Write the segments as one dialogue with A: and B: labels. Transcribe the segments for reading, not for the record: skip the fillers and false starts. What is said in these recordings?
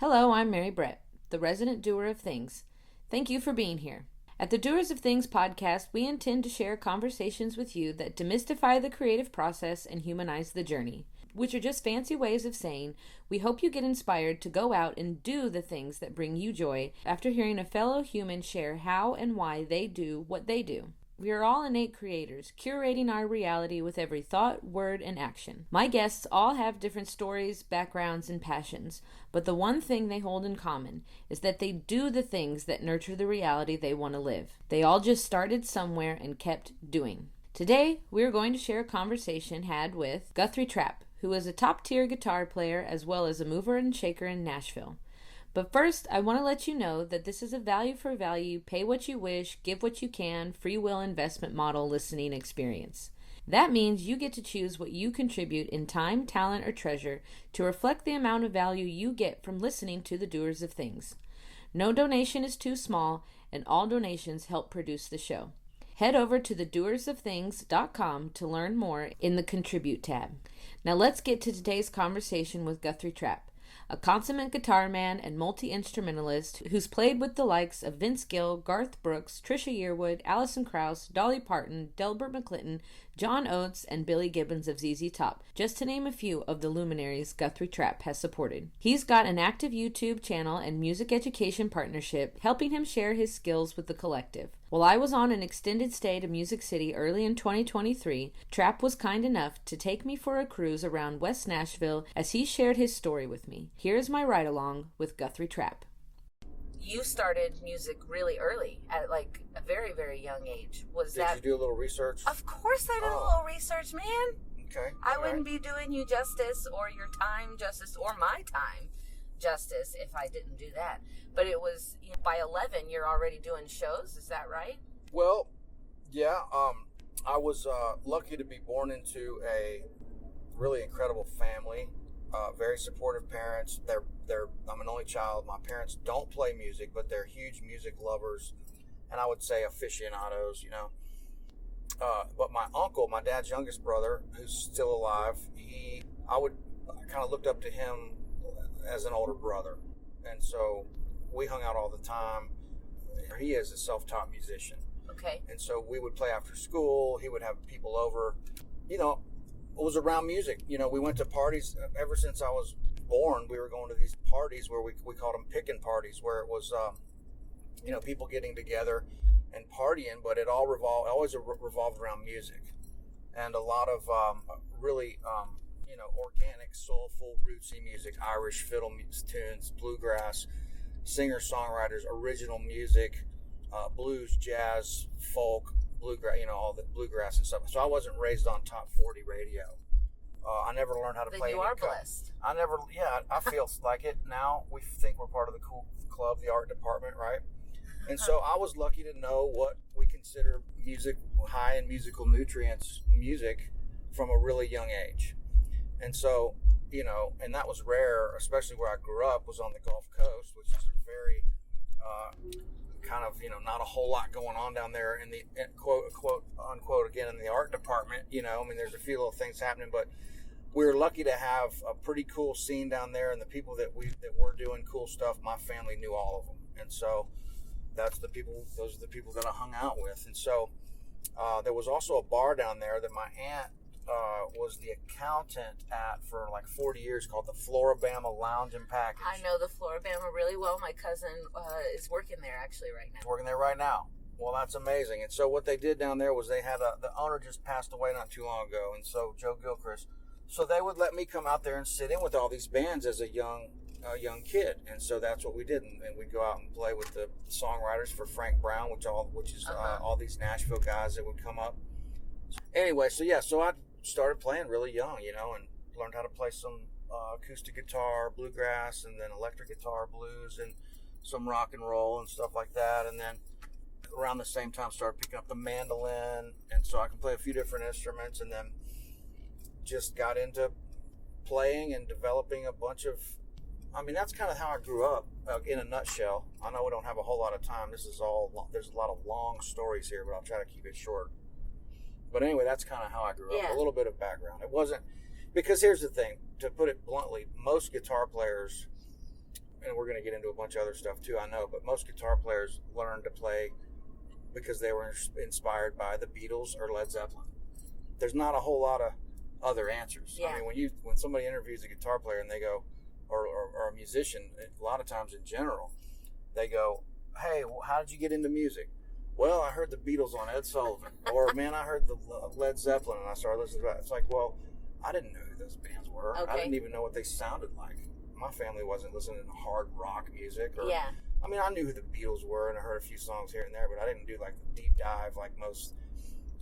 A: Hello, I'm Mary Brett, the resident doer of things. Thank you for being here. At the Doers of Things podcast, we intend to share conversations with you that demystify the creative process and humanize the journey, which are just fancy ways of saying we hope you get inspired to go out and do the things that bring you joy after hearing a fellow human share how and why they do what they do. We are all innate creators, curating our reality with every thought, word, and action. My guests all have different stories, backgrounds, and passions, but the one thing they hold in common is that they do the things that nurture the reality they want to live. They all just started somewhere and kept doing. Today, we are going to share a conversation had with Guthrie Trapp, who is a top-tier guitar player as well as a mover and shaker in Nashville. But first, I want to let you know that this is a value for value, pay what you wish, give what you can, free will investment model listening experience. That means you get to choose what you contribute in time, talent, or treasure to reflect the amount of value you get from listening to the Doers of Things. No donation is too small, and all donations help produce the show. Head over to thedoersofthings.com to learn more in the Contribute tab. Now let's get to today's conversation with Guthrie Trapp, a consummate guitar man and multi-instrumentalist who's played with the likes of Vince Gill, Garth Brooks, Trisha Yearwood, Alison Krauss, Dolly Parton, Delbert McClinton, John Oates, and Billy Gibbons of ZZ Top, just to name a few of the luminaries Guthrie Trapp has supported. He's got an active YouTube channel and music education partnership helping him share his skills with the collective. While I was on an extended stay to Music City early in 2023, Trapp was kind enough to take me for a cruise around West Nashville as he shared his story with me. Here's my ride-along with Guthrie Trapp. You started music really early, at like a very, very young age.
B: Did you do a little research?
A: Of course I did a little research, man.
B: Okay.
A: I wouldn't be doing you justice or your time justice or my time justice if I didn't do that. But it was, by 11, you're already doing shows, is that right?
B: Well, yeah. I was lucky to be born into a really incredible family. Very supportive parents. I'm an only child. My parents don't play music, but they're huge music lovers, and I would say aficionados, But my uncle, my dad's youngest brother, who's still alive, I kind of looked up to him as an older brother, and so we hung out all the time. He is a self-taught musician.
A: Okay.
B: And so we would play after school. He would have people over. It was around music. We went to parties ever since I was born. We were going to these parties where we called them pickin' parties, where it was, people getting together and partying, but it always revolved around music, and a lot of really, organic, soulful, rootsy music, Irish fiddle tunes, bluegrass, singer-songwriters, original music, blues, jazz, folk, bluegrass, all the bluegrass and stuff. So I wasn't raised on top 40 radio. I never learned how to play.
A: You are blessed.
B: I feel like it now. We think we're part of the cool club, the art department, right? And so I was lucky to know what we consider music, high in musical nutrients, music, from a really young age. And so, and that was rare, especially where I grew up, was on the Gulf Coast, which is a very kind of, not a whole lot going on down there in the quote unquote, again, in the art department. There's a few little things happening, but we were lucky to have a pretty cool scene down there, and the people that were doing cool stuff, my family knew all of them. And so those are the people that I hung out with. And so there was also a bar down there that my aunt was the accountant at for like 40 years, called the Floribama Lounge and Package.
A: I know the Floribama really well. My cousin is working there actually right now.
B: He's working there right now. Well, that's amazing. And so what they did down there was they had the owner just passed away not too long ago, and so Joe Gilchrist. So they would let me come out there and sit in with all these bands as a young kid, and so that's what we did. And we'd go out and play with the songwriters for Frank Brown, which is all these Nashville guys that would come up. Anyway, so I started playing really young, and learned how to play some acoustic guitar, bluegrass, and then electric guitar, blues, and some rock and roll and stuff like that. And then around the same time started picking up the mandolin, and so I can play a few different instruments, and then just got into playing and developing a bunch of, that's kind of how I grew up, in a nutshell. I know we don't have a whole lot of time. There's a lot of long stories here, but I'll try to keep it short. But anyway, that's kind of how I grew up. A little bit of background. It wasn't, because here's the thing, to put it bluntly, most guitar players and we're going to get into a bunch of other stuff too, I know, but most guitar players learn to play because they were inspired by the Beatles or Led Zeppelin. There's not a whole lot of other answers.
A: Yeah.
B: I mean, when somebody interviews a guitar player and they go, or a musician, a lot of times in general, they go, hey, how did you get into music? Well, I heard the Beatles on Ed Sullivan. Or, man, I heard the Led Zeppelin and I started listening to that. It's like, well, I didn't know who those bands were.
A: Okay.
B: I didn't even know what they sounded like. My family wasn't listening to hard rock music. Or,
A: yeah.
B: I mean, I knew who the Beatles were and I heard a few songs here and there, but I didn't do like the deep dive like most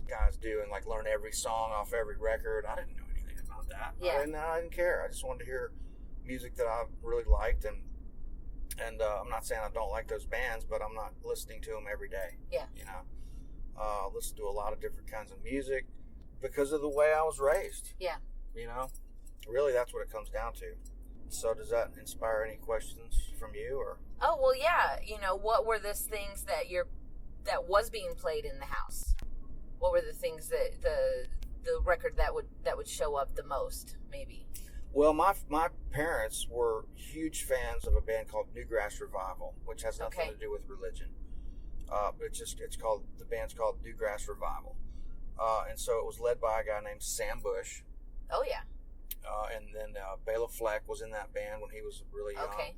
B: guys do and like learn every song off every record. I didn't know anything about that.
A: Yeah.
B: I didn't care. I just wanted to hear music that I really liked, and I'm not saying I don't like those bands, but I'm not listening to them every day.
A: Yeah.
B: You know, I listen to a lot of different kinds of music because of the way I was raised.
A: Yeah.
B: You know, really, that's what it comes down to. So, does that inspire any questions from you, or?
A: Oh well, yeah. You know, what were those things that was being played in the house? What were the things that the record that would show up the most, maybe?
B: Well, my parents were huge fans of a band called Newgrass Revival, which has nothing to do with religion. The band's called Newgrass Revival, and so it was led by a guy named Sam Bush.
A: Oh yeah.
B: And then Bela Fleck was in that band when he was really young.
A: Okay.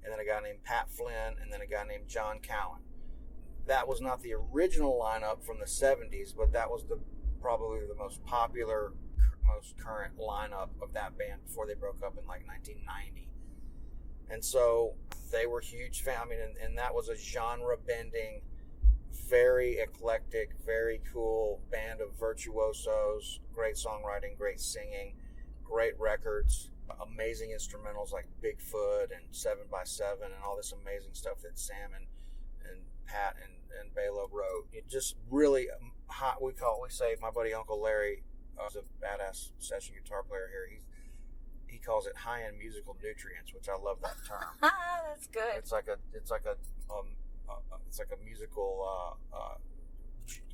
B: And then a guy named Pat Flynn, and then a guy named John Cowan. That was not the original lineup from the 70s, but that was probably the most popular, most current lineup of that band before they broke up in like 1990. And so they were huge fans. I mean, and that was a genre-bending, very eclectic, very cool band of virtuosos, great songwriting, great singing, great records, amazing instrumentals like Bigfoot and 7x7 and all this amazing stuff that Sam and Pat and Bela wrote. It just really hot. We say my buddy Uncle Larry is a badass session guitar player here. He calls it high-end musical nutrients, which I love that term.
A: That's good.
B: It's like a musical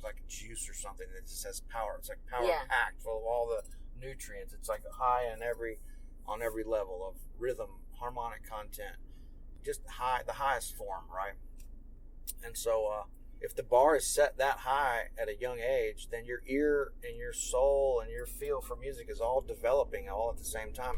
B: like juice or something that just has power. It's like power packed full of all the nutrients. It's like high on every level of rhythm, harmonic content, just the highest form, right? And so if the bar is set that high at a young age, then your ear and your soul and your feel for music is all developing all at the same time.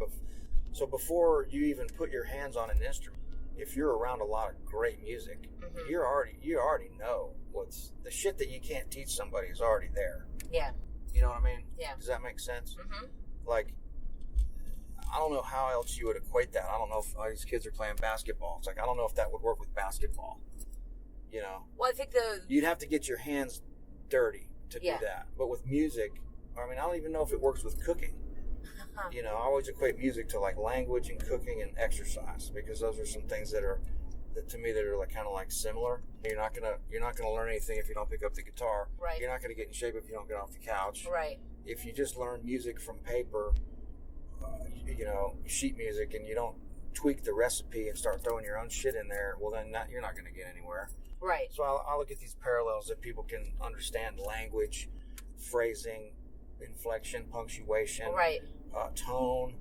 B: So before you even put your hands on an instrument, if you're around a lot of great music,
A: mm-hmm.
B: you already know what's the shit that you can't teach somebody is already there.
A: Yeah.
B: You know what I mean?
A: Yeah.
B: Does that make sense?
A: Mm-hmm.
B: Like, I don't know how else you would equate that. I don't know if all these kids are playing basketball. It's like, I don't know if that would work with basketball. You know?
A: Well, I think
B: you'd have to get your hands dirty to do that. But with music, I mean, I don't even know if it works with cooking. You know, I always equate music to like language and cooking and exercise, because those are some things that to me are like kind of like similar. You're not gonna learn anything if you don't pick up the guitar.
A: Right.
B: You're not gonna get in shape if you don't get off the couch.
A: Right.
B: If you just learn music from paper, sheet music, and you don't tweak the recipe and start throwing your own shit in there, well then you're not gonna get anywhere.
A: Right.
B: So I look at these parallels that people can understand: language, phrasing, inflection, punctuation,
A: right.
B: Tone,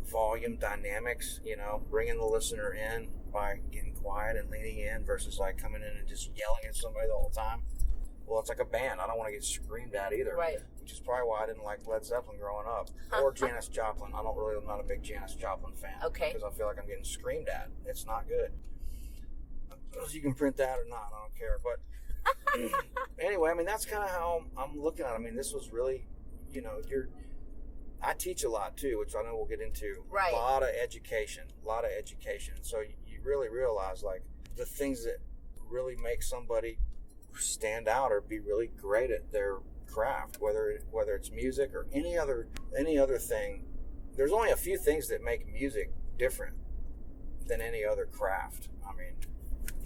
B: volume, dynamics. Bringing the listener in by getting quiet and leaning in versus like coming in and just yelling at somebody the whole time. Well, it's like a band. I don't want to get screamed at either.
A: Right.
B: Which is probably why I didn't like Led Zeppelin growing up, or Janis Joplin. I'm not a big Janis Joplin fan.
A: Okay.
B: Because I feel like I'm getting screamed at. It's not good. You can print that or not, I don't care. But anyway, I mean, that's kind of how I'm looking at it. I mean, this was really, I teach a lot too, which I know we'll get into.
A: Right.
B: A lot of education. So you really realize like the things that really make somebody stand out or be really great at their craft, whether it's music or any other thing. There's only a few things that make music different than any other craft. I mean,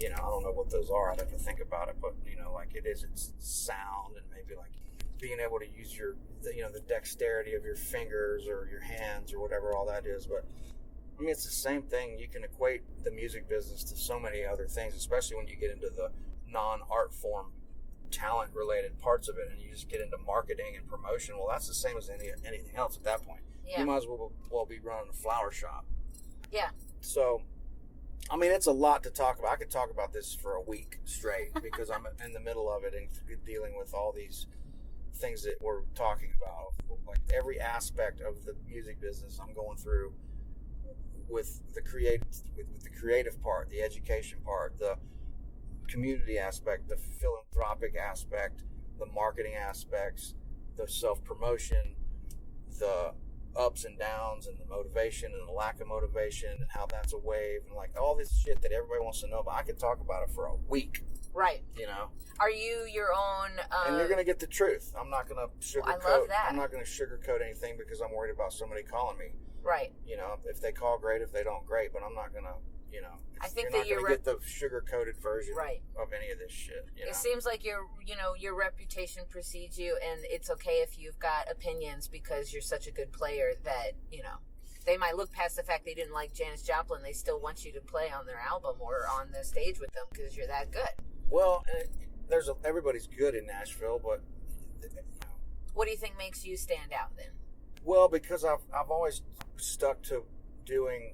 B: I don't know what those are. I'd have to think about it, but like it's sound and maybe like being able to use the dexterity of your fingers or your hands or whatever all that is. But I mean, it's the same thing. You can equate the music business to so many other things, especially when you get into the non-art form, talent related parts of it, and you just get into marketing and promotion. Well, that's the same as anything else at that point.
A: Yeah.
B: You might as well be running a flower shop.
A: Yeah.
B: So I mean, it's a lot to talk about. I could talk about this for a week straight because I'm in the middle of it and dealing with all these things that we're talking about. Like every aspect of the music business I'm going through with the creative part, the education part, the community aspect, the philanthropic aspect, the marketing aspects, the self-promotion, the ups and downs and the motivation and the lack of motivation and how that's a wave and like all this shit that everybody wants to know about. I could talk about it for a week.
A: Right.
B: You know?
A: Are you your own...
B: and you're going to get the truth. I'm not going to sugarcoat.
A: I love that.
B: I'm not going to sugarcoat anything because I'm worried about somebody calling me.
A: Right.
B: You know, if they call, great. If they don't, great. But I'm not going to, you know...
A: I think
B: you're
A: that
B: not going to get the sugar-coated version of any of this shit. You know?
A: It seems like your reputation precedes you, and it's okay if you've got opinions because you're such a good player that, you know, they might look past the fact they didn't like Janis Joplin. They still want you to play on their album or on the stage with them because you're that good.
B: Well, everybody's good in Nashville, but you know.
A: What do you think makes you stand out then?
B: Well, because I've always stuck to doing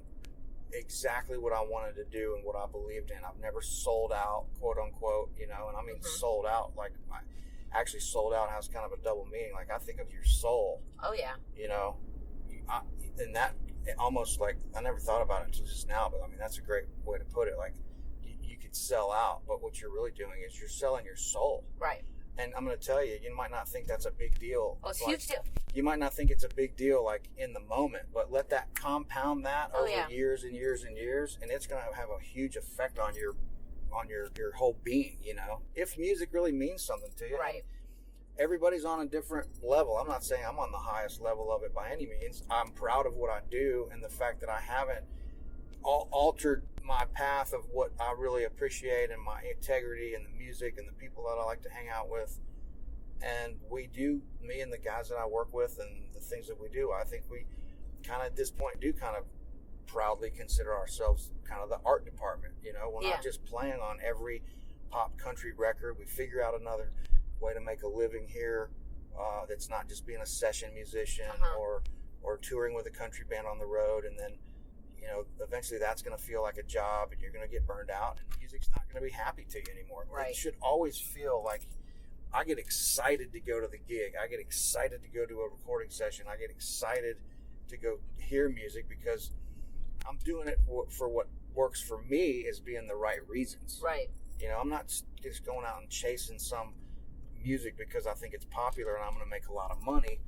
B: exactly what I wanted to do and what I believed in. I've never sold out, quote unquote, you know, and I mean sold out, like actually sold out has kind of a double meaning. Like I think of your soul.
A: Oh yeah.
B: You know, and that almost like I never thought about it until just now, but I mean that's a great way to put it. Like you could sell out, but what you're really doing is you're selling your soul.
A: Right.
B: And I'm going to tell you, you might not think that's a big deal.
A: Oh, it's a huge deal.
B: You might not think it's a big deal, like, in the moment, but let that compound that over years and years and years, and it's going to have a huge effect on your whole being, you know? If music really means something to you.
A: Right.
B: Everybody's on a different level. I'm not saying I'm on the highest level of it by any means. I'm proud of what I do and the fact that I haven't altered my path of what I really appreciate and my integrity and the music and the people that I like to hang out with. And me and the guys that I work with and the things that we do, I think we kind of at this point do kind of proudly consider ourselves kind of the art department. You know, we're not just playing on every pop country record. We figure out another way to make a living here that's not just being a session musician or touring with a country band on the road, and then you know, eventually that's going to feel like a job and you're going to get burned out and music's not going to be happy to you anymore. Right. It should always feel like I get excited to go to the gig. I get excited to go to a recording session. I get excited to go hear music because I'm doing it for what works for me is being the right reasons.
A: Right.
B: You know, I'm not just going out and chasing some music because I think it's popular and I'm going to make a lot of money.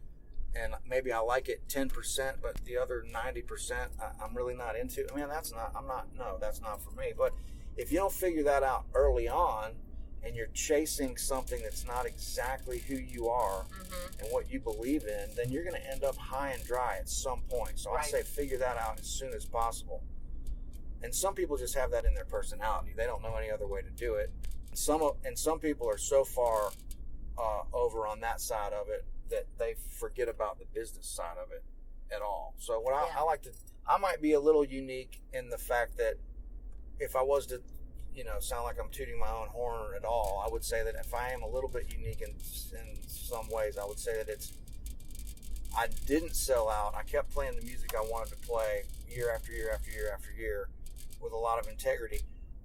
B: And maybe I like it 10%, but the other 90% I'm really not into. I mean, that's not for me. But if you don't figure that out early on and you're chasing something that's not exactly who you are and what you believe in, then you're going to end up high and dry at some point. So I say figure that out as soon as possible. And some people just have that in their personality. They don't know any other way to do it. And some people are so far over on that side of it that they forget about the business side of it at all. So what I might be a little unique in the fact that if I was to, you know, sound like I'm tooting my own horn at all, I would say that if I am a little bit unique in some ways, I would say that I didn't sell out. I kept playing the music I wanted to play year after year after year after year with a lot of integrity.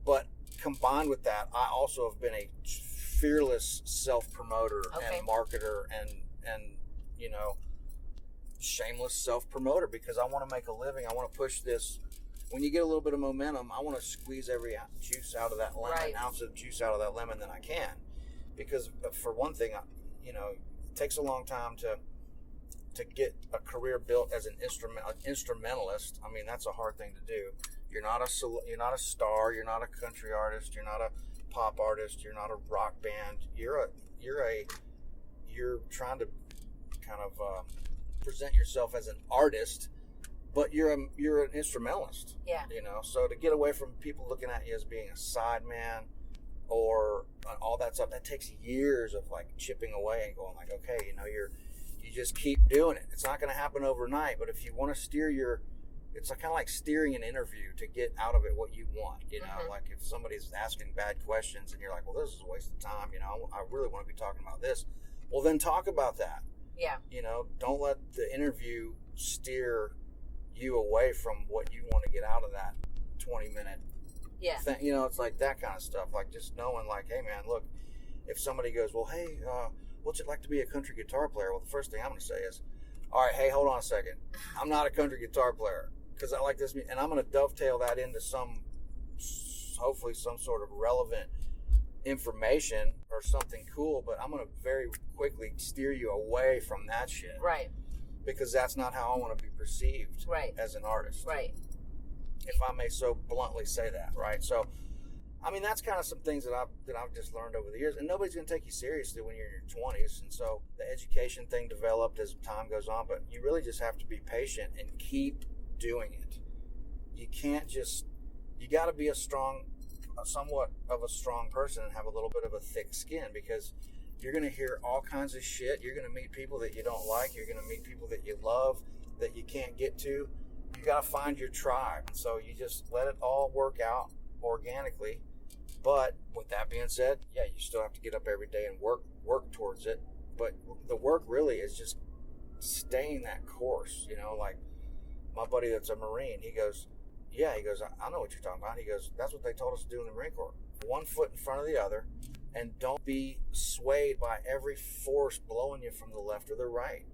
B: But combined with that, I also have been a fearless self-promoter and marketer and you know, shameless self-promoter because I want to make a living. I want to push this. When you get a little bit of momentum, I want to squeeze every juice out of that lemon, ounce of juice out of that lemon that I can. Because for one thing, you know, it takes a long time to get a career built as an instrumentalist. I mean, that's a hard thing to do. You're not a star. You're not a country artist. You're not a pop artist. You're not a rock band. You're trying to kind of present yourself as an artist, but you're an instrumentalist. Yeah. You know, so to get away from people looking at you as being a sideman or all that stuff, that takes years of like chipping away and going like, okay, you know, you just keep doing it. It's not going to happen overnight, but if you want to steer it's kind of like steering an interview to get out of it what you want, you know, like if somebody's asking bad questions and you're like, well, this is a waste of time, you know, I really want to be talking about this. Well, then talk about that. Yeah. You know, don't let the interview steer you away from what you want to get out of that 20-minute
A: Yeah.
B: It's like that kind of stuff. Like just knowing, like, hey, man, look, if somebody goes, well, hey, what's it like to be a country guitar player? Well, the first thing I'm going to say is, all right, hey, hold on a second. I'm not a country guitar player because I like this, and I'm going to dovetail that into hopefully some sort of relevant information or something cool, but I'm going to very quickly steer you away from that shit.
A: Right.
B: Because that's not how I want to be perceived as an artist.
A: Right.
B: If I may so bluntly say that, right? So, I mean, that's kind of some things that I've just learned over the years, and nobody's going to take you seriously when you're in your 20s, and so the education thing developed as time goes on, but you really just have to be patient and keep doing it. You can't just, you got to be somewhat of a strong person and have a little bit of a thick skin, because you're going to hear all kinds of shit. You're going to meet people that you don't like. You're going to meet people that you love that you can't get to. You got to find your tribe. So you just let it all work out organically. But with that being said, yeah, you still have to get up every day and work towards it. But the work really is just staying that course. Like my buddy that's a Marine, he goes, I know what you're talking about. He goes, that's what they told us to do in the Marine Corps. One foot in front of the other, and don't be swayed by every force blowing you from the left or the right.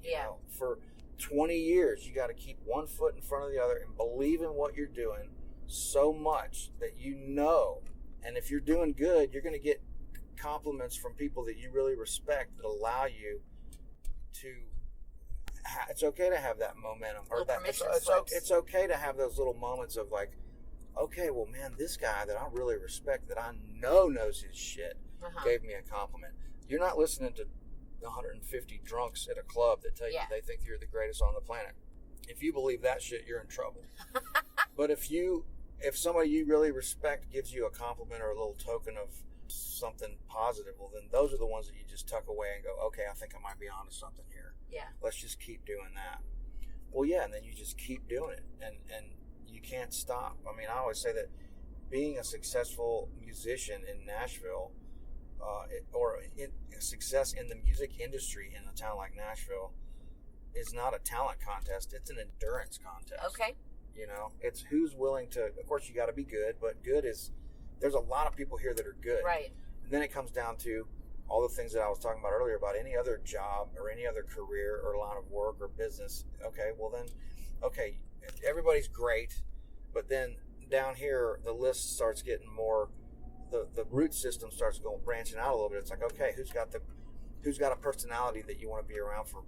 B: For 20 years, you got to keep one foot in front of the other and believe in what you're doing so much that and if you're doing good, you're going to get compliments from people that you really respect that allow you to. It's okay to have that momentum, or that it's okay to have those little moments of like, okay, well, man, this guy that I really respect, that I know knows his shit, gave me a compliment. You're not listening to 150 drunks at a club that tell you they think you're the greatest on the planet. If you believe that shit, you're in trouble. But if somebody you really respect gives you a compliment or a little token of something positive, well, then those are the ones that you just tuck away and go, okay, I think I might be onto something here.
A: Yeah.
B: Let's just keep doing that. Well, yeah, and then you just keep doing it, and you can't stop. I mean, I always say that being a successful musician in Nashville, or success in the music industry in a town like Nashville, is not a talent contest. It's an endurance contest.
A: Okay.
B: It's who's willing to, of course you got to be good, but there's a lot of people here that are good.
A: Right.
B: And then it comes down to all the things that I was talking about earlier about any other job or any other career or line of work or business. Okay, well then, everybody's great, but then down here, the list starts getting more, the root system starts branching out a little bit. It's like, okay, who's got a personality that you want to be around for,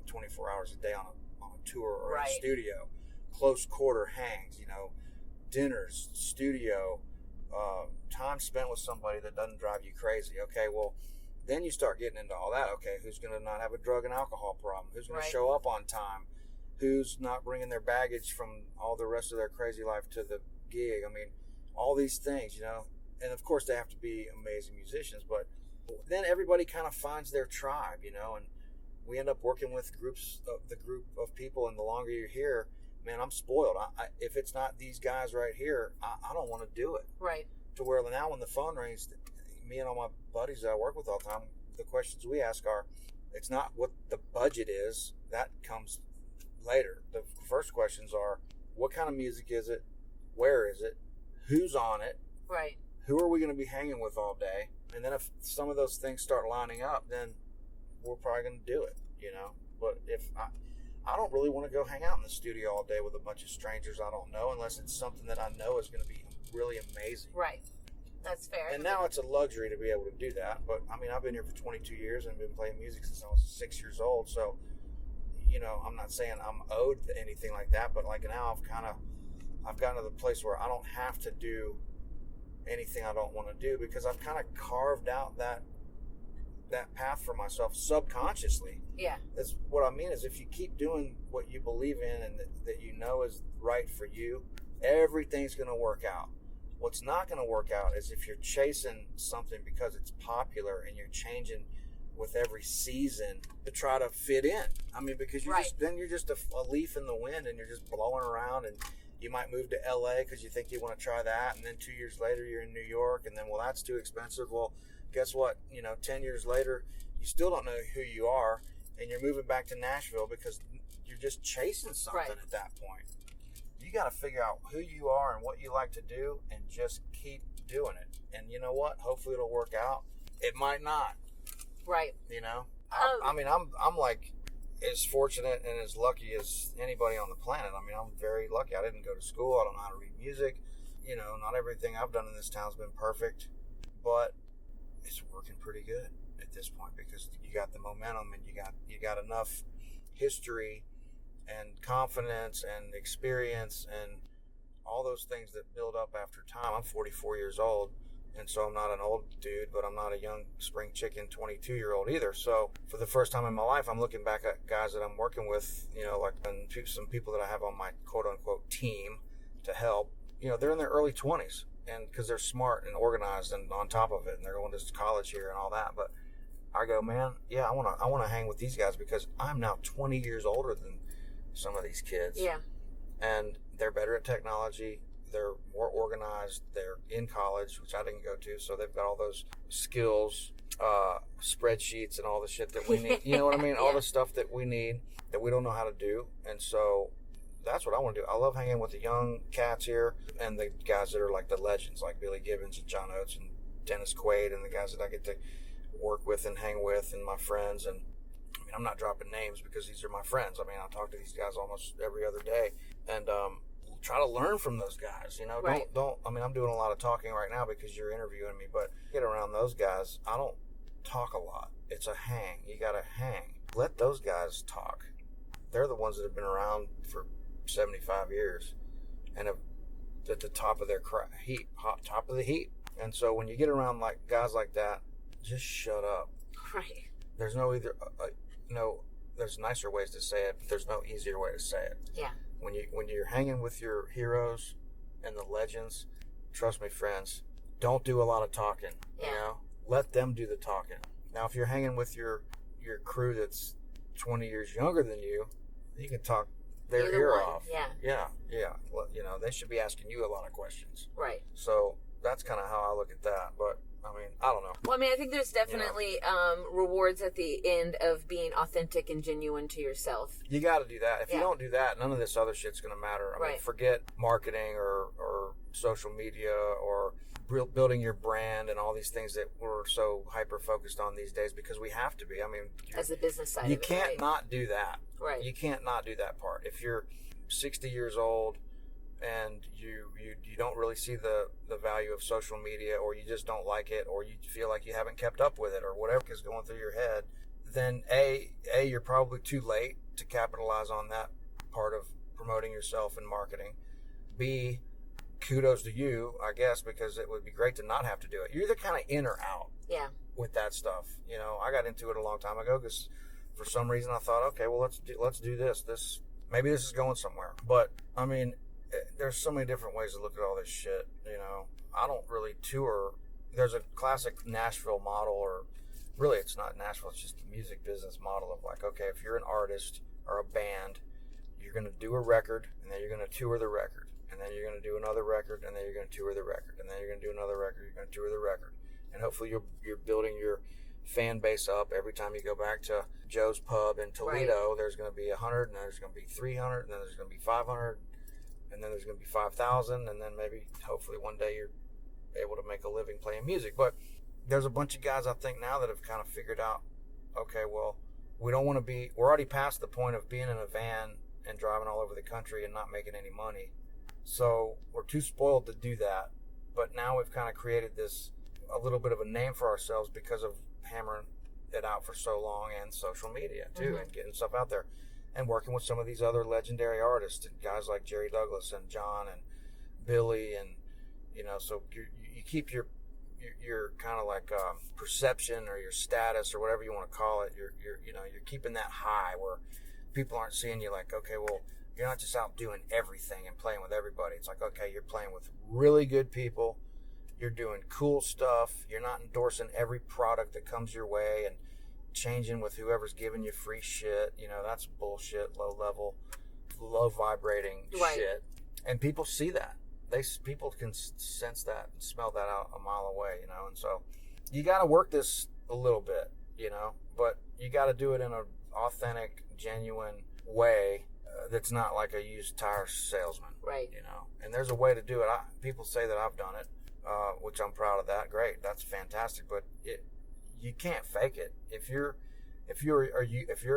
B: 24 hours a day on a tour or in a studio, close quarter hangs, dinners, studio, time spent with somebody that doesn't drive you crazy. Okay, well, then you start getting into all that. Okay, who's going to not have a drug and alcohol problem? Who's going to show up on time? Who's not bringing their baggage from all the rest of their crazy life to the gig? I mean, all these things, and of course they have to be amazing musicians, but then everybody kind of finds their tribe, and we end up working with the group of people, and the longer you're here, man, I'm spoiled. If it's not these guys right here, I don't want to do it.
A: Right.
B: To where now when the phone rings, me and all my buddies that I work with all the time, the questions we ask are, it's not what the budget is, that comes later. The first questions are, what kind of music is it? Where is it? Who's on it?
A: Right.
B: Who are we going to be hanging with all day? And then if some of those things start lining up, then we're probably going to do it, But if I don't really want to go hang out in the studio all day with a bunch of strangers I don't know, unless it's something that I know is going to be really amazing.
A: Right. That's fair.
B: And now it's a luxury to be able to do that. But I mean, I've been here for 22 years and been playing music since I was 6 years old. So, I'm not saying I'm owed anything like that, but like now I've gotten to the place where I don't have to do anything I don't want to do, because I've kind of carved out that path for myself subconsciously.
A: Yeah.
B: That's what I mean, is if you keep doing what you believe in and that is right for you, everything's going to work out. What's not going to work out is if you're chasing something because it's popular and you're changing with every season to try to fit in. I mean, because you're just a leaf in the wind, and you're just blowing around, and you might move to LA because you think you want to try that, and then 2 years later you're in New York, and then, well, that's too expensive. Well, guess what? 10 years later, you still don't know who you are, and you're moving back to Nashville because you're just chasing something at that point. You got to figure out who you are and what you like to do and just keep doing it. And you know what? Hopefully it'll work out. It might not.
A: Right.
B: You know? I'm like as fortunate and as lucky as anybody on the planet. I mean, I'm very lucky. I didn't go to school. I don't know how to read music. You know, not everything I've done in this town's been perfect, but it's working pretty good at this point because you got the momentum and you got enough history and confidence and experience and all those things that build up after time. I'm 44 years old, and so I'm not an old dude, but I'm not a young spring chicken 22-year-old either. So for the first time in my life, I'm looking back at guys that I'm working with, you know, like some people that I have on my quote-unquote team to help. You know, they're in their early 20s, and because they're smart and organized and on top of it, and they're going to college here and all that. But I go, man, yeah, I want to hang with these guys because I'm now 20 years older than some of these kids.
A: Yeah.
B: And they're better at technology. They're more organized. They're in college, which I didn't go to, so they've got all those skills, spreadsheets, and all the shit that we need. You know what I mean? All the stuff that we need that we don't know how to do. And so that's what I want to do. I love hanging with the young cats here and the guys that are like the legends, like Billy Gibbons and John Oates and Dennis Quaid, and the guys that I get to work with and hang with, and my friends. And I mean, I'm not dropping names because these are my friends. I mean, I talk to these guys almost every other day, and try to learn from those guys. You know,
A: Right.
B: don't. I mean, I'm doing a lot of talking right now because you're interviewing me, but get around those guys. I don't talk a lot. It's a hang. You got to hang. Let those guys talk. They're the ones that have been around for 75 years and have at the top of their heap, top of the heap. And so when you get around like guys like that, just shut up.
A: Right.
B: There's no there's nicer ways to say it, but there's no easier way to say it.
A: Yeah.
B: When you're hanging with your heroes and the legends, trust me, friends, don't do a lot of talking.
A: Yeah.
B: You know, let them do the talking. Now, if you're hanging with your crew that's 20 years younger than you can talk their ear off.
A: Yeah.
B: Yeah. Well, you know, they should be asking you a lot of questions.
A: Right.
B: So that's kind of how I look at that. But I mean, I don't know.
A: Well, I mean, I think there's definitely rewards at the end of being authentic and genuine to yourself.
B: You got to do that. If you don't do that, none of this other shit's going to matter. I mean, forget marketing or social media or building your brand and all these things that we're so hyper focused on these days because we have to be. I mean,
A: as the business side,
B: you can't not do that.
A: Right.
B: You can't not do that part. If you're 60 years old and you don't really see the value of social media, or you just don't like it, or you feel like you haven't kept up with it, or whatever is going through your head, then A, you're probably too late to capitalize on that part of promoting yourself and marketing. B, kudos to you, I guess, because it would be great to not have to do it. You're either kind of in or out with that stuff. You know, I got into it a long time ago because for some reason I thought, okay, well, let's do this. Maybe this is going somewhere. But, I mean, there's so many different ways to look at all this shit, you know. I don't really tour. There's a classic Nashville model, or really it's not Nashville, it's just the music business model of like, okay, if you're an artist or a band, you're going to do a record, and then you're going to tour the record, and then you're going to do another record, and then you're going to tour the record, and then you're going to do another record, you're going to tour the record. And hopefully you're building your fan base up. Every time you go back to Joe's Pub in Toledo, there's going to be 100, and then there's going to be 300, and then there's going to be 500, and then there's going to be 5,000, and then maybe hopefully one day you're able to make a living playing music. But there's a bunch of guys I think now that have kind of figured out, okay, well, we're already past the point of being in a van and driving all over the country and not making any money. So we're too spoiled to do that. But now we've kind of created a little bit of a name for ourselves because of hammering it out for so long, and social media too, and getting stuff out there. And working with some of these other legendary artists, and guys like Jerry Douglas and John and Billy, and you know, so you keep your kind of like perception or your status or whatever you want to call it. You're keeping that high where people aren't seeing you like, okay, well, you're not just out doing everything and playing with everybody. It's like, okay, you're playing with really good people. You're doing cool stuff. You're not endorsing every product that comes your way and changing with whoever's giving you free shit. You know, that's bullshit, low level, low vibrating shit. And people see that. People can sense that and smell that out a mile away, you know. And so you got to work this a little bit, you know, but you got to do it in an authentic, genuine way that's not like a used tire salesman.
A: Right.
B: And there's a way to do it. People say that I've done it, which I'm proud of that. Great. That's fantastic. But you can't fake it. If you're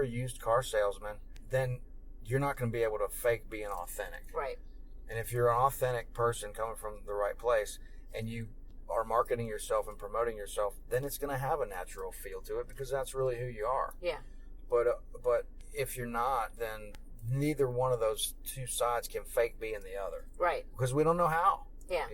B: a used car salesman, then you're not going to be able to fake being authentic.
A: Right.
B: And if you're an authentic person coming from the right place and you are marketing yourself and promoting yourself, then it's going to have a natural feel to it because that's really who you are.
A: Yeah.
B: But if you're not, then neither one of those two sides can fake being the other.
A: Right.
B: Because we don't know how.
A: Yeah.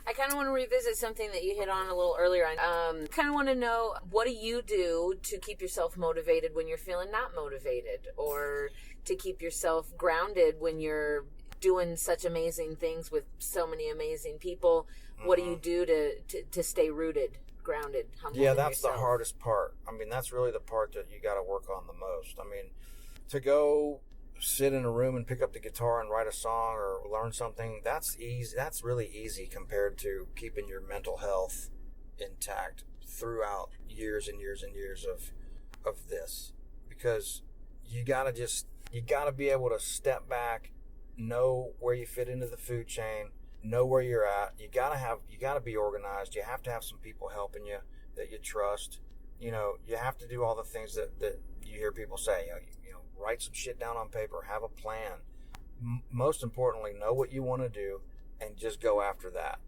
B: I
A: kind of want to revisit something that you hit on a little earlier. Kind of want to know, what do you do to keep yourself motivated when you're feeling not motivated, or to keep yourself grounded when you're doing such amazing things with so many amazing people? What do you do to stay rooted, grounded, humble?
B: Yeah, that's the hardest part. I mean, that's really the part that you got to work on the most. I mean, to go sit in a room and pick up the guitar and write a song or learn something, that's easy. That's really easy compared to keeping your mental health intact throughout years and years and years of this, because you got to be able to step back, know where you fit into the food chain, know where you're at. You got to be organized. You have to have some people helping you that you trust. You have to do all the things that you hear people say. Write some shit down on paper, have a plan. Most importantly, know what you want to do and just go after that.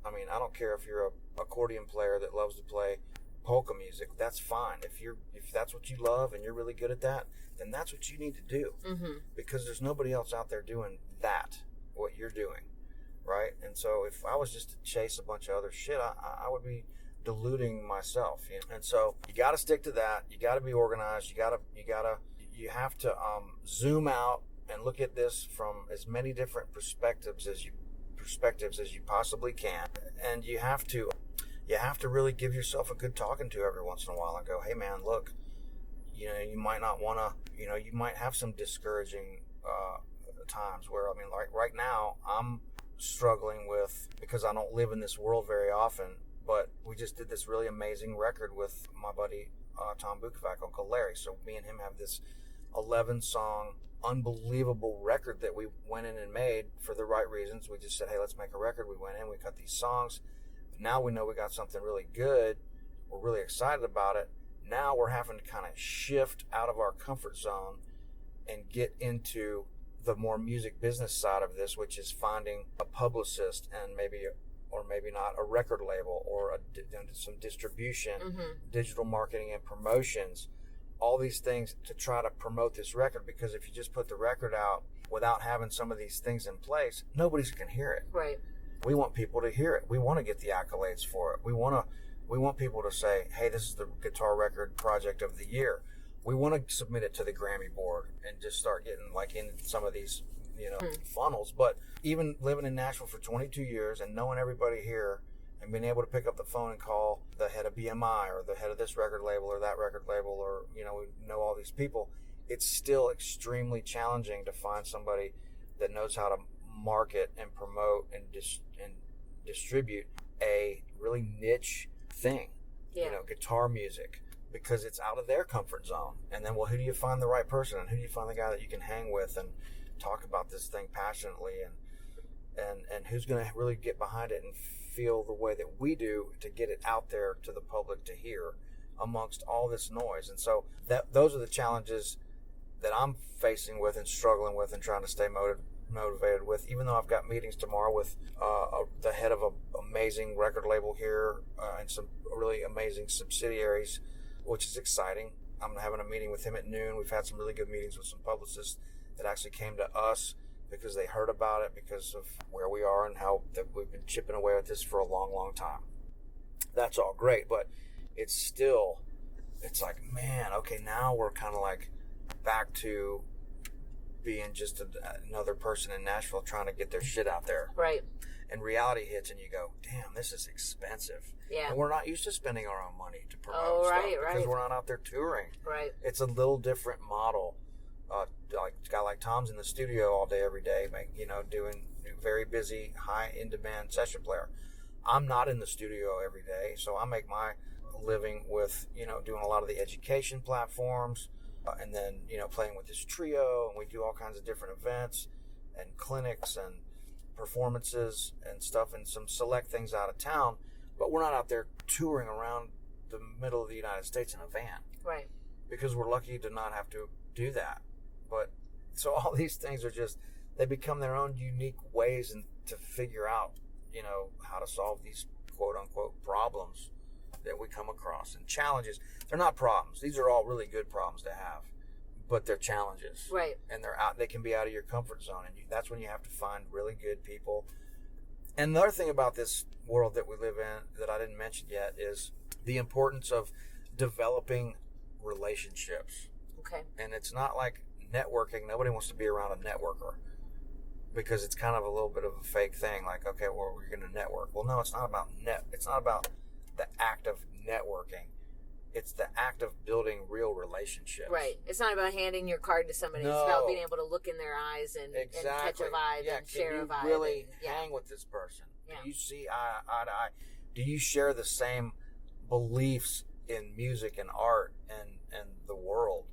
B: I mean, I don't care if you're a accordion player that loves to play polka music. That's fine. If that's what you love and you're really good at that, then that's what you need to do. Mm-hmm. Because there's nobody else out there doing what you're doing, right? And so if I was just to chase a bunch of other shit, I would be deluding myself. And so you got to stick to that. You got to be organized. You have to zoom out and look at this from as many different perspectives as you possibly can. And you have to really give yourself a good talking to every once in a while and go, hey man, look, you might not want to, you might have some discouraging times where, I mean, like right now I'm struggling with, because I don't live in this world very often, but we just did this really amazing record with my buddy Tom Bukovac, Uncle Larry. So me and him have this 11-song unbelievable record that we went in and made for the right reasons. We just said, hey, let's make a record. We went in, we cut these songs. Now we know we got something really good. We're really excited about it. Now we're having to kind of shift out of our comfort zone and get into the more music business side of this, which is finding a publicist and maybe not a record label or some distribution, mm-hmm. digital marketing and promotions, all these things to try to promote this record. Because if you just put the record out without having some of these things in place, nobody's can hear it.
A: Right.
B: We want people to hear it. We want to get the accolades for it. We want people to say, hey, this is the guitar record project of the year. We want to submit it to the Grammy board and just start getting like in some of these, funnels. But even living in Nashville for 22 years and knowing everybody here and being able to pick up the phone and call the head of BMI or the head of this record label or that record label, or, we know all these people, it's still extremely challenging to find somebody that knows how to market and promote and distribute a really niche thing, guitar music, because it's out of their comfort zone. And then, who do you find the right person, and who do you find the guy that you can hang with and talk about this thing passionately, and who's going to really get behind it and feel the way that we do to get it out there to the public to hear amongst all this noise. And so those are the challenges that I'm facing with and struggling with and trying to stay motivated with, even though I've got meetings tomorrow with the head of an amazing record label here and some really amazing subsidiaries, which is exciting. I'm having a meeting with him at noon. We've had some really good meetings with some publicists that actually came to us because they heard about it because of where we are and how that we've been chipping away at this for a long, long time. That's all great, but it's like, man, okay, now we're kind of like back to being just another person in Nashville trying to get their shit out there.
A: Right.
B: And reality hits and you go, damn, this is expensive.
A: Yeah.
B: And we're not used to spending our own money to promote stuff because we're not out there touring.
A: Right.
B: It's a little different model. Like a guy like Tom's in the studio all day, every day, doing very busy, high in-demand session player. I'm not in the studio every day, so I make my living with, doing a lot of the education platforms, and then, playing with this trio, and we do all kinds of different events and clinics and performances and stuff and some select things out of town, but we're not out there touring around the middle of the United States in a van.
A: Right.
B: Because we're lucky to not have to do that. But so all these things are just, they become their own unique ways and to figure out, how to solve these quote unquote problems that we come across and challenges. They're not problems. These are all really good problems to have, but they're challenges.
A: Right.
B: And they can be out of your comfort zone. And that's when you have to find really good people. And another thing about this world that we live in that I didn't mention yet is the importance of developing relationships.
A: Okay.
B: And it's not like networking. Nobody wants to be around a networker because it's kind of a little bit of a fake thing. Like, okay, well, we're going to network. Well, no, it's not about It's not about the act of networking. It's the act of building real relationships.
A: Right. It's not about handing your card to somebody.
B: No.
A: It's about being able to look in their eyes and catch a vibe and share a vibe.
B: Can you really hang with this person?
A: Yeah.
B: Do you see eye to eye? Do you share the same beliefs in music and art and the world?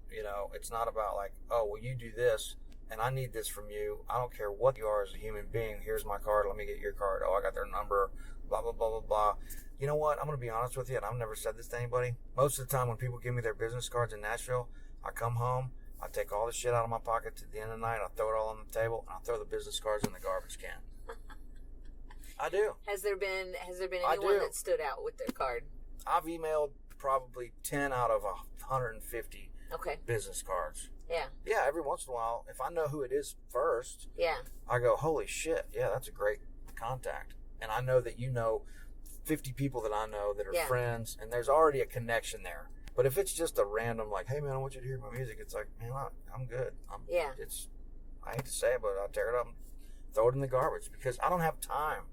B: It's not about like, oh, well, you do this and I need this from you. I don't care what you are as a human being. Here's my card. Let me get your card. Oh, I got their number. Blah, blah, blah, blah, blah. You know what? I'm going to be honest with you, and I've never said this to anybody. Most of the time when people give me their business cards in Nashville, I come home, I take all the shit out of my pocket at the end of the night, I throw it all on the table, and I throw the business cards in the garbage can. I do.
A: Has there been anyone that stood out with their card?
B: I've emailed probably 10 out of 150 business cards.
A: Yeah.
B: Yeah, every once in a while, if I know who it is first, I go, holy shit, yeah, that's a great contact. And I know that 50 people that I know that are friends, and there's already a connection there. But if it's just a random, like, hey, man, I want you to hear my music, it's like, man, I'm good. I hate to say it, but I'll tear it up and throw it in the garbage because I don't have time.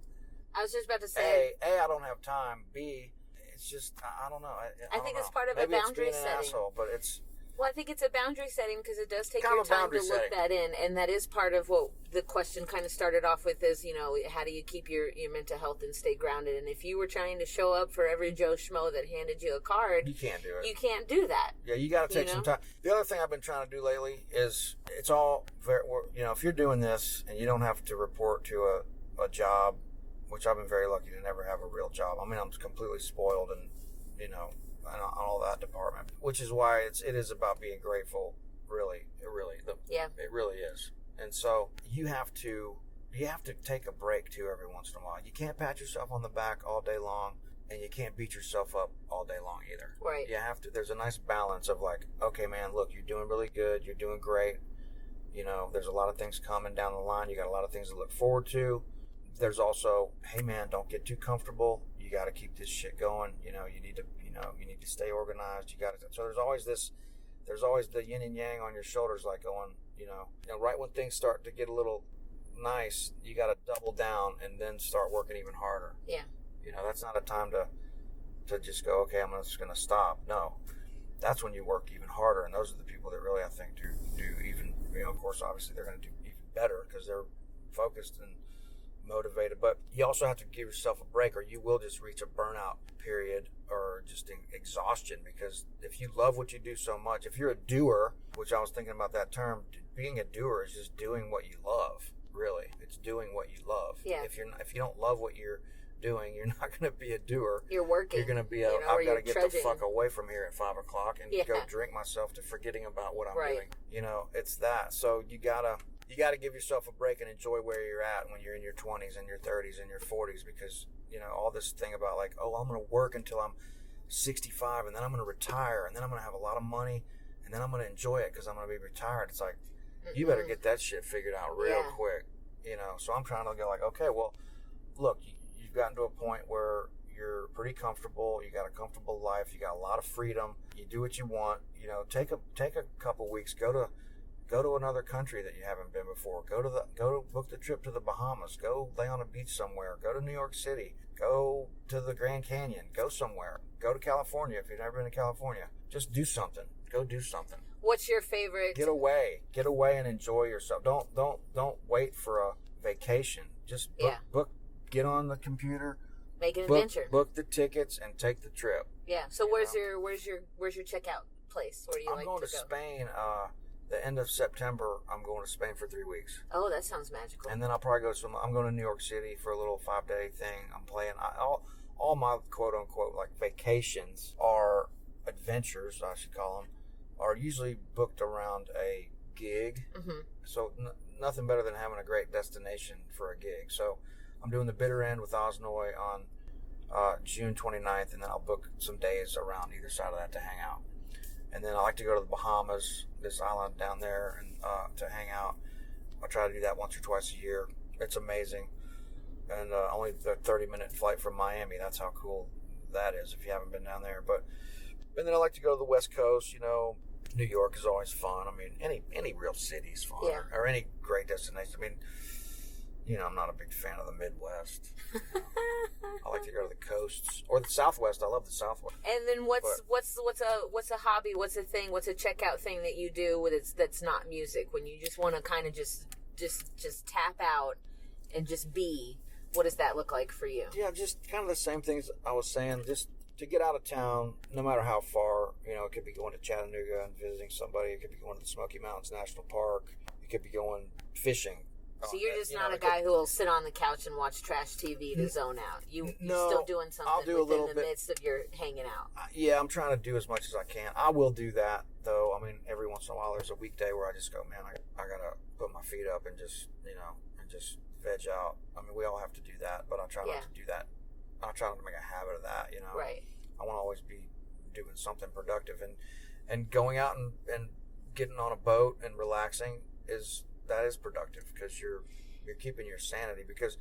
A: I was just about to say.
B: A, I don't have time. B, it's just, I don't know. I
A: think it's
B: know.
A: part of
B: Maybe
A: a boundary
B: it's being
A: setting.
B: An asshole, but it's...
A: Well, I think it's a boundary setting because it does take
B: kind
A: your
B: of
A: time to look
B: setting.
A: that in. And that is part of what the question kind of started off with is, how do you keep your mental health and stay grounded? And if you were trying to show up for every Joe Schmo that handed you a card,
B: you can't do it.
A: You can't do that.
B: Yeah, you got to take some time. The other thing I've been trying to do lately is it's all very, if you're doing this and you don't have to report to a job, which I've been very lucky to never have a real job. I mean, I'm completely spoiled and, on all that department, which is why it is about being grateful. Really, it really is. And so you have to take a break too every once in a while. You can't pat yourself on the back all day long, and you can't beat yourself up all day long either.
A: Right.
B: You have to. There's a nice balance of like, okay, man, look, you're doing really good. You're doing great. There's a lot of things coming down the line. You got a lot of things to look forward to. There's also, hey, man, don't get too comfortable. You got to keep this shit going. You need to stay organized. So there's always the yin and yang on your shoulders, like going, right when things start to get a little nice, you got to double down and then start working even harder.
A: Yeah.
B: That's not a time to just go, okay, I'm just going to stop. No, that's when you work even harder. And those are the people that really, I think, do even, of course, obviously they're going to do even better because they're focused and motivated, but you also have to give yourself a break or you will just reach a burnout period or just exhaustion, because if you love what you do so much, if you're a doer, which I was thinking about that term, being a doer is just doing what you love. Really, it's doing what you love.
A: Yeah.
B: If you don't love what you're doing, you're not going to be a doer.
A: You're working.
B: You're going to be I've got to get the fuck away from here at 5 o'clock and go drink myself to forgetting about what I'm doing. It's that. So you gotta give yourself a break and enjoy where you're at when you're in your 20s and your 30s and your 40s, because all this thing about like, oh, I'm going to work until I'm 65 and then I'm going to retire and then I'm going to have a lot of money and then I'm going to enjoy it because I'm going to be retired. It's like, you better get that shit figured out real quick. So I'm trying to go like, okay, well, look, you've gotten to a point where you're pretty comfortable. You got a comfortable life. You got a lot of freedom. You do what you want. Take a couple weeks. Go to another country that you haven't been before. Go to book the trip to the Bahamas. Go lay on a beach somewhere. Go to New York City. Go to the Grand Canyon. Go somewhere. Go to California if you've never been to California. Just do something. Go do something.
A: What's your favorite?
B: Get away and enjoy yourself. Don't wait for a vacation. Just book. Get on the computer.
A: Make an adventure.
B: Book the tickets and take the trip.
A: Yeah. So where's your checkout place? Where do you
B: I'm
A: like
B: going
A: to
B: to
A: go?
B: Spain. The end of September, I'm going to Spain for 3 weeks.
A: Oh, that sounds magical.
B: And then I'll probably go I'm going to New York City for a little 5-day thing. I'm playing all my quote unquote like vacations are adventures, I should call them, are usually booked around a gig.
A: Mm-hmm.
B: So nothing better than having a great destination for a gig. So I'm doing the Bitter End with Osnoy on June 29th, and then I'll book some days around either side of that to hang out. And then I like to go to the Bahamas, this island down there, and to hang out. I try to do that once or twice a year. It's amazing. And only a 30-minute flight from Miami. That's how cool that is if you haven't been down there. And then I like to go to the West Coast. New York is always fun. I mean, any real city is fun.
A: Yeah.
B: Or any great destination. I mean, I'm not a big fan of the Midwest. I like to go to the coasts or the Southwest. I love the Southwest.
A: And then what's a hobby? What's a thing? What's a checkout thing that you do that's not music? When you just want to kind of just tap out and just be. What does that look like for you?
B: Yeah, just kind of the same things I was saying. Just to get out of town, no matter how far. It could be going to Chattanooga and visiting somebody. It could be going to the Smoky Mountains National Park. It could be going fishing.
A: So you're just not a guy who will sit on the couch and watch trash TV to zone out. You're still doing something within the midst of your hanging out.
B: Yeah, I'm trying to do as much as I can. I will do that, though. I mean, every once in a while there's a weekday where I just go, man, I got to put my feet up and just veg out. I mean, we all have to do that, but I try not to do that. I try not to make a habit of that,
A: Right.
B: I want to always be doing something productive. And going out and getting on a boat and relaxing is productive because you're keeping your sanity because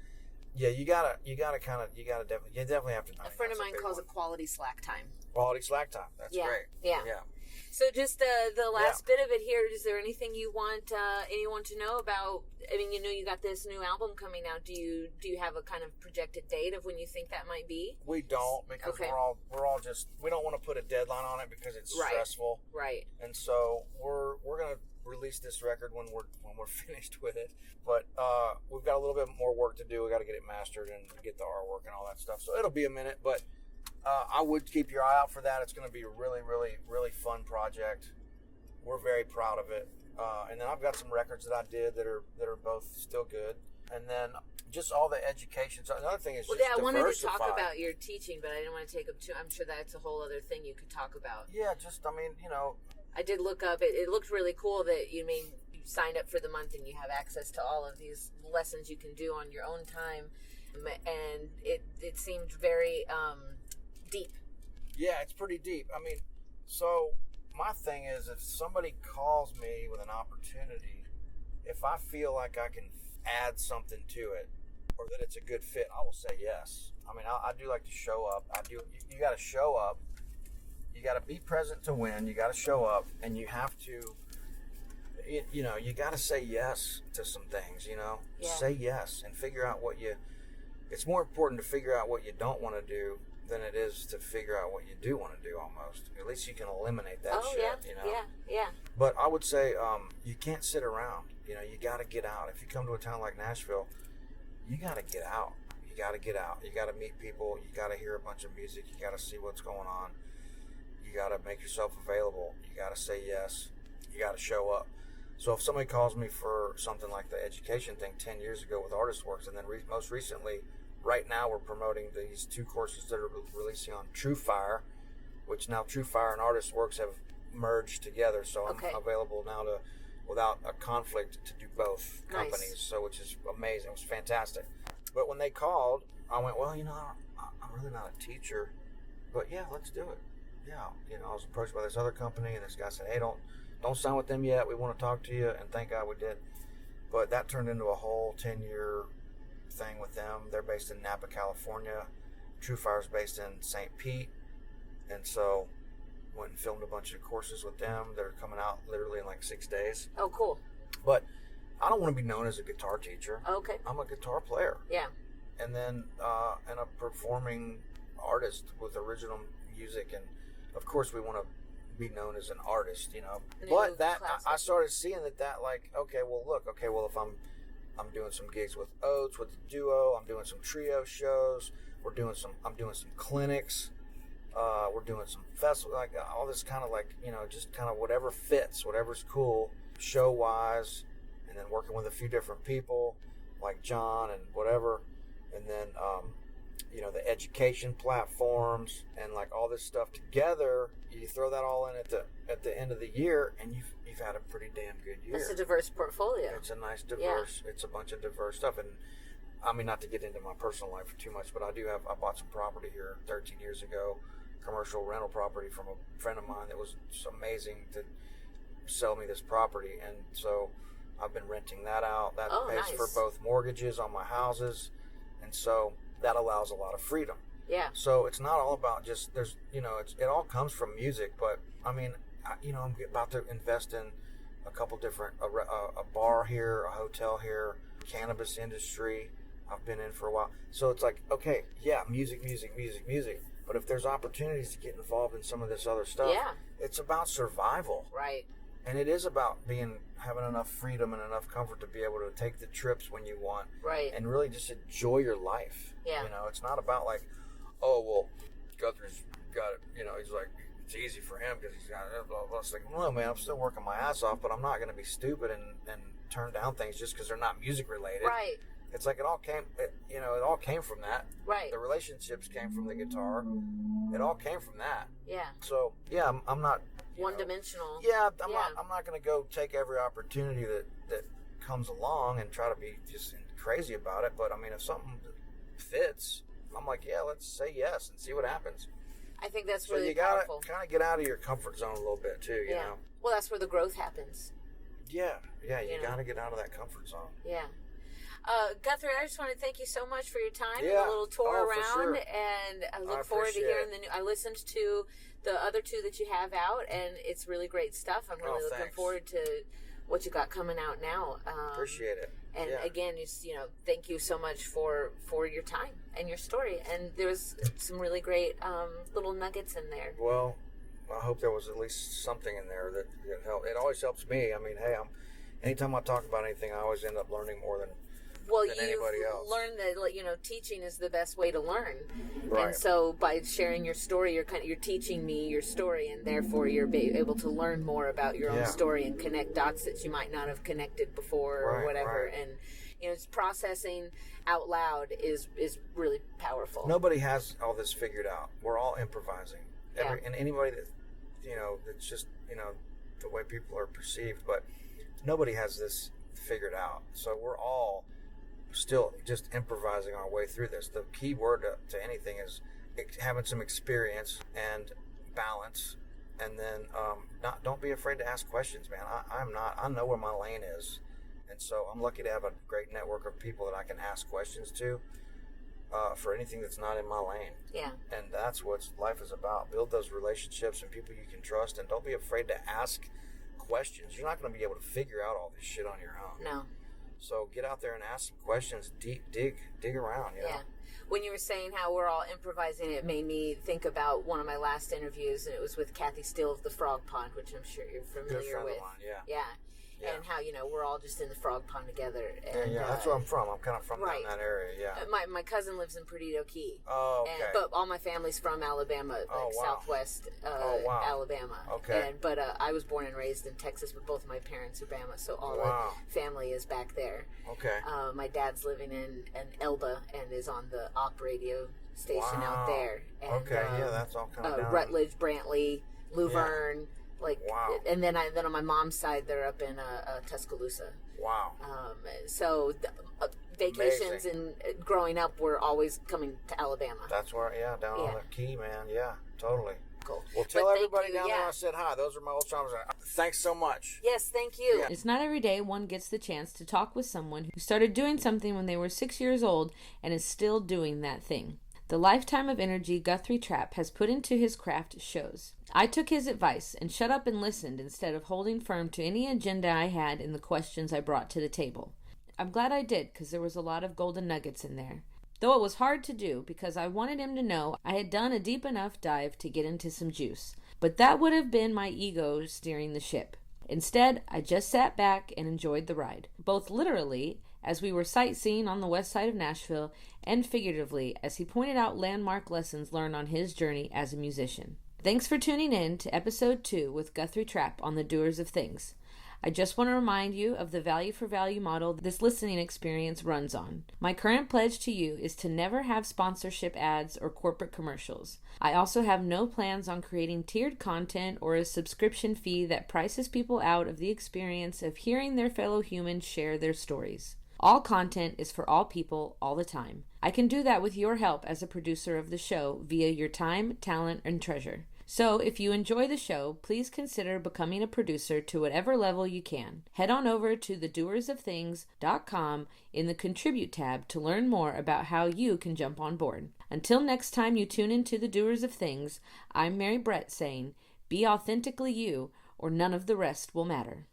B: you definitely have to.
A: A friend of mine calls it quality slack time.
B: Quality slack time. That's great.
A: Yeah. So just the last bit of it here. Is there anything you want anyone to know about? I mean, you got this new album coming out. Do you have a kind of projected date of when you think that might be?
B: We don't because we're all just we don't want to put a deadline on it because it's stressful.
A: Right.
B: And so we're gonna release this record when we're finished with it. But we've got a little bit more work to do. We got to get it mastered and get the artwork and all that stuff. So it'll be a minute, but I would keep your eye out for that. It's going to be a really, really, really fun project. We're very proud of it. And then I've got some records that I did that are both still good. And then just all the education. So another thing is
A: I wanted to talk about your teaching, but I didn't want to take up too. I'm sure that's a whole other thing you could talk about.
B: Yeah,
A: I did look up. It looked really cool that you signed up for the month and you have access to all of these lessons you can do on your own time, and it seemed very deep.
B: Yeah, it's pretty deep. I mean, so my thing is if somebody calls me with an opportunity, if I feel like I can add something to it or that it's a good fit, I will say yes. I mean, I do like to show up. You got to show up. You got to be present to win. You got to show up, and you have to, you got to say yes to some things,
A: Yeah.
B: Say yes and figure out it's more important to figure out what you don't want to do than it is to figure out what you do want to do almost. At least you can eliminate that shit,
A: Yeah.
B: But I would say you can't sit around. You got to get out. If you come to a town like Nashville, you got to get out. You got to get out. You got to meet people. You got to hear a bunch of music. You got to see what's going on. You got to make yourself available. You got to say yes. You got to show up. So if somebody calls me for something like the education thing 10 years ago with Artist Works, and then most recently, right now we're promoting these 2 courses that are releasing on True Fire, which now True Fire and Artist Works have merged together. So I'm available now without a conflict to do both companies. So which is amazing. It was fantastic. But when they called, I went, well, I'm really not a teacher, but yeah, let's do it. Yeah, I was approached by this other company, and this guy said, hey, don't sign with them yet. We want to talk to you, and thank God we did. But that turned into a whole 10-year thing with them. They're based in Napa, California. True Fire's based in St. Pete, and so went and filmed a bunch of courses with them. They're coming out literally in like 6 days.
A: Oh, cool.
B: But I don't want to be known as a guitar teacher.
A: Okay.
B: I'm a guitar player.
A: Yeah.
B: And then and a performing artist with original music, and of course we want to be known as an artist, But I started seeing that like, if I'm doing some gigs with Oates, with the duo, I'm doing some trio shows, I'm doing some clinics we're doing some festival, like all this kind of like, just kind of whatever fits, whatever's cool, show wise, and then working with a few different people like John and whatever, and then the education platforms and like all this stuff together. You throw that all in at the end of the year, and you've had a pretty damn good year.
A: It's a diverse portfolio.
B: It's a nice diverse. Yeah. It's a bunch of diverse stuff, and I mean, not to get into my personal life too much, but I bought some property here 13 years ago, commercial rental property from a friend of mine that was amazing to sell me this property, and so I've been renting that out. That pays for both mortgages on my houses, and so that allows a lot of freedom.
A: Yeah.
B: So it's not all about just it all comes from music, but I mean, I'm about to invest in a couple different a bar here, a hotel here, cannabis industry. I've been in for a while, so it's like, okay, yeah, music. But if there's opportunities to get involved in some of this other stuff, it's about survival,
A: right?
B: And it is about having enough freedom and enough comfort to be able to take the trips when you want,
A: right?
B: And really just enjoy your life.
A: Yeah.
B: It's not about like, oh well, Guthrie's got it. He's like, it's easy for him because he's got it. Blah, blah, blah. It's like, no, man, I'm still working my ass off, but I'm not going to be stupid and turn down things just because they're not music related.
A: Right.
B: It's like it all came from that.
A: Right.
B: The relationships came from the guitar. It all came from that.
A: Yeah.
B: So yeah, I'm not
A: one-dimensional.
B: Yeah, I'm not going to go take every opportunity that comes along and try to be just crazy about it. But I mean, if something fits, I'm like, yeah, let's say yes and see what happens.
A: I think that's
B: so
A: really powerful.
B: You gotta kind of get out of your comfort zone a little bit too. You know.
A: Well, that's where the growth happens.
B: Yeah. You gotta get out of that comfort zone.
A: Yeah. Guthrie, I just want to thank you so much for your time and
B: a
A: little tour around,
B: for sure.
A: and I look forward to hearing the new. I listened to the other two that you have out, and it's really great stuff. I'm really looking forward to what you got coming out now.
B: Appreciate it.
A: And again, thank you so much for your time and your story. And there's some really great little nuggets in there.
B: Well, I hope there was at least something in there that helped. It always helps me. I mean, hey, anytime I talk about anything, I always end up learning more than anybody else.
A: Learned that teaching is the best way to learn,
B: right.
A: And so by sharing your story, you're teaching me your story, and therefore you're able to learn more about your own story and connect dots that you might not have connected before or whatever.
B: Right.
A: And it's processing out loud is really powerful.
B: Nobody has all this figured out. We're all improvising. And anybody that that's just the way people are perceived, but nobody has this figured out. So we're all still just improvising our way through this. The key word to anything is having some experience and balance, and then don't be afraid to ask questions, man. I know where my lane is, and so I'm lucky to have a great network of people that I can ask questions to for anything that's not in my lane.
A: Yeah.
B: And that's what life is about. Build those relationships and people you can trust, and don't be afraid to ask questions. You're not going to be able to figure out all this shit on your own.
A: No.
B: So get out there and ask some questions. Dig around. You know?
A: When you were saying how we're all improvising, it made me think about one of my last interviews, and it was with Kathy Steele of the Frog Pond, which I'm sure you're familiar with.
B: Of mine,
A: yeah. And how we're all just in the Frog Pond together. And,
B: that's where I'm from. I'm kind of from down that area. Yeah.
A: My cousin lives in Perdido Key.
B: Oh, okay.
A: But all my family's from Alabama, Southwest Alabama.
B: Okay.
A: But I was born and raised in Texas, but both of my parents are Bama, so all the family is back there.
B: Okay.
A: My dad's living in Elba and is on the op radio station out there. And,
B: that's all kind of down.
A: Rutledge, Brantley, Luverne. And then on my mom's side, they're up in Tuscaloosa.
B: Wow.
A: So vacations and growing up, we're always coming to Alabama.
B: That's where, down on the key, man. Yeah, totally.
A: Cool.
B: Well, tell everybody down there I said hi. Those are my old chums. Thanks so much.
A: Yes, thank you.
B: Yeah.
A: It's not every day one gets the chance to talk with someone who started doing something when they were 6 years old and is still doing that thing. The lifetime of energy Guthrie Trapp has put into his craft shows. I took his advice and shut up and listened instead of holding firm to any agenda I had in the questions I brought to the table. I'm glad I did, because there was a lot of golden nuggets in there. Though it was hard to do, because I wanted him to know I had done a deep enough dive to get into some juice. But that would have been my ego steering the ship. Instead, I just sat back and enjoyed the ride, both literally as we were sightseeing on the west side of Nashville, and figuratively as he pointed out landmark lessons learned on his journey as a musician. Thanks for tuning in to episode 2 with Guthrie Trapp on the Doers of Things. I just want to remind you of the value for value model this listening experience runs on. My current pledge to you is to never have sponsorship ads or corporate commercials. I also have no plans on creating tiered content or a subscription fee that prices people out of the experience of hearing their fellow humans share their stories. All content is for all people, all the time. I can do that with your help as a producer of the show via your time, talent, and treasure. So if you enjoy the show, please consider becoming a producer to whatever level you can. Head on over to thedoersofthings.com in the Contribute tab to learn more about how you can jump on board. Until next time you tune into The Doers of Things, I'm Mary Brett saying, be authentically you, or none of the rest will matter.